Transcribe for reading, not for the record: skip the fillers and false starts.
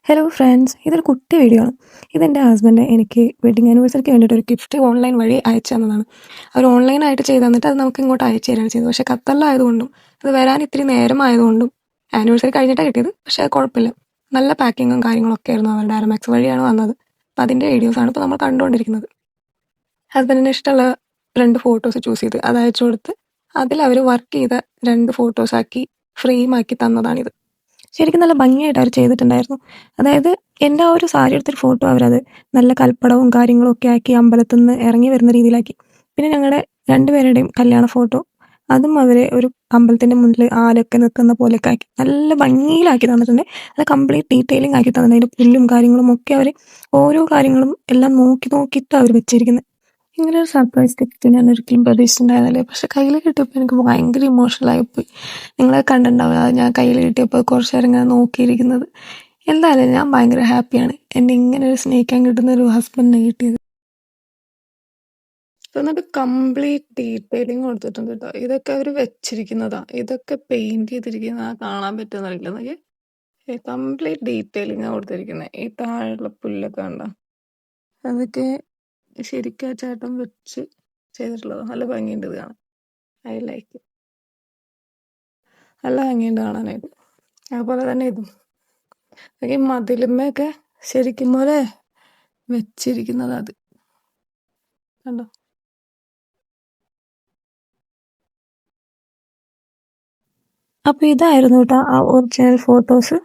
Hello friends, ഇതൊരു കുട്ടി video ആണ്. ഇതെൻ്റെ ഹസ്ബൻഡ് എനിക്ക് വെഡിങ് ആനിവേഴ്സറിക്ക് വേണ്ടിയിട്ട് ഒരു ഗിഫ്റ്റ് ഓൺലൈൻ വഴി അയച്ചു തന്നതാണ്. അവർ ഓൺലൈനായിട്ട് ചെയ്ത് തന്നിട്ട് അത് നമുക്ക് ഇങ്ങോട്ട് അയച്ചു തരികയാണ് ചെയ്തത്. പക്ഷേ ഖത്തറിലായതുകൊണ്ടും അത് വരാൻ ഇത്തിരി നേരമായതുകൊണ്ടും ആനിവേഴ്സറി കഴിഞ്ഞിട്ടാണ് കിട്ടിയത്. പക്ഷേ അത് കുഴപ്പമില്ല, നല്ല പാക്കിങ്ങും കാര്യങ്ങളൊക്കെ ആയിരുന്നു. അവരുടെ ആരമാക്സ് വഴിയാണ് വന്നത്. അപ്പോൾ അതിൻ്റെ വീഡിയോസാണ് ഇപ്പോൾ നമ്മൾ കണ്ടുകൊണ്ടിരിക്കുന്നത്. ഹസ്ബൻഡിന് ഇഷ്ടമുള്ള 2 ഫോട്ടോസ് ചൂസ് ചെയ്ത് അത് അയച്ചു കൊടുത്ത് അതിൽ അവർ വർക്ക് ചെയ്ത 2 ഫോട്ടോസാക്കി ഫ്രെയിമാക്കി തന്നതാണിത്. ശരിക്കും നല്ല ഭംഗിയായിട്ട് അവർ ചെയ്തിട്ടുണ്ടായിരുന്നു. അതായത് എൻ്റെ ആ ഒരു സാരി എടുത്തൊരു ഫോട്ടോ അവരത് നല്ല കൽപ്പടവും കാര്യങ്ങളും ഒക്കെ ആക്കി അമ്പലത്തിൽ നിന്ന് ഇറങ്ങി വരുന്ന രീതിയിലാക്കി. പിന്നെ ഞങ്ങളുടെ രണ്ടുപേരുടെയും കല്യാണ ഫോട്ടോ അതും അവർ ഒരു അമ്പലത്തിൻ്റെ മുന്നിൽ ആലൊക്കെ നിൽക്കുന്ന പോലെയൊക്കെ ആക്കി നല്ല ഭംഗിയിലാക്കി തന്നിട്ടുണ്ട്. അത് കംപ്ലീറ്റ് ഡീറ്റെയിലിംഗ് ആക്കി തന്നിട്ടുണ്ട്. അതിൻ്റെ പുല്ലും കാര്യങ്ങളും ഒക്കെ അവർ ഓരോ കാര്യങ്ങളും എല്ലാം നോക്കി നോക്കിയിട്ടാണ് അവർ വെച്ചിരിക്കുന്നത്. ഇങ്ങനെ ഒരു സർപ്രൈസ് ഗിഫ്റ്റ് ഞാൻ ഒരിക്കലും പ്രതീക്ഷിച്ചിട്ടുണ്ടായിരുന്നില്ല. പക്ഷെ കയ്യിൽ കിട്ടിയപ്പോൾ എനിക്ക് ഭയങ്കര ഇമോഷണലായിപ്പോയി. നിങ്ങളെ കണ്ടിട്ടുണ്ടാവില്ല, അത് ഞാൻ കയ്യിൽ കിട്ടിയപ്പോൾ കുറച്ച് നേരം ഇങ്ങനെ നോക്കിയിരിക്കുന്നത്. എന്തായാലും ഞാൻ ഭയങ്കര ഹാപ്പിയാണ് എന്നെ ഇങ്ങനെ ഒരു സ്നേഹിക്കാൻ കിട്ടുന്ന ഒരു ഹസ്ബൻഡിനെ കിട്ടിയത്. എന്നിട്ട് കംപ്ലീറ്റ് ഡീറ്റെയിലിംഗ് കൊടുത്തിട്ടുണ്ട് കേട്ടോ. ഇതൊക്കെ അവർ വെച്ചിരിക്കുന്നതാ, ഇതൊക്കെ പെയിന്റ് ചെയ്തിരിക്കുന്നതാ, കാണാൻ പറ്റുന്നില്ല എന്നൊക്കെ. കംപ്ലീറ്റ് ഡീറ്റെയിലിംഗ് കൊടുത്തിരിക്കുന്നത്. ഈ താഴെയുള്ള പുല്ലൊക്കെ കണ്ടോ, അതൊക്കെ ശരിക്കും ആ ചേട്ടൻ വെച്ച് ചെയ്തിട്ടുള്ളത്. നല്ല ഭംഗിയുണ്ട് ഇത് കാണാൻ. I like. നല്ല ഭംഗിയുണ്ട് കാണാനായിട്ട്. അതുപോലെ തന്നെ ഇതും ഈ മതിലുമ്മയൊക്കെ ശരിക്കും പോലെ വെച്ചിരിക്കുന്നത് അത് കണ്ടോ. അപ്പോൾ ഇതായിരുന്നു കേട്ടോ ആ ഒറിജിനൽ ഫോട്ടോസ്.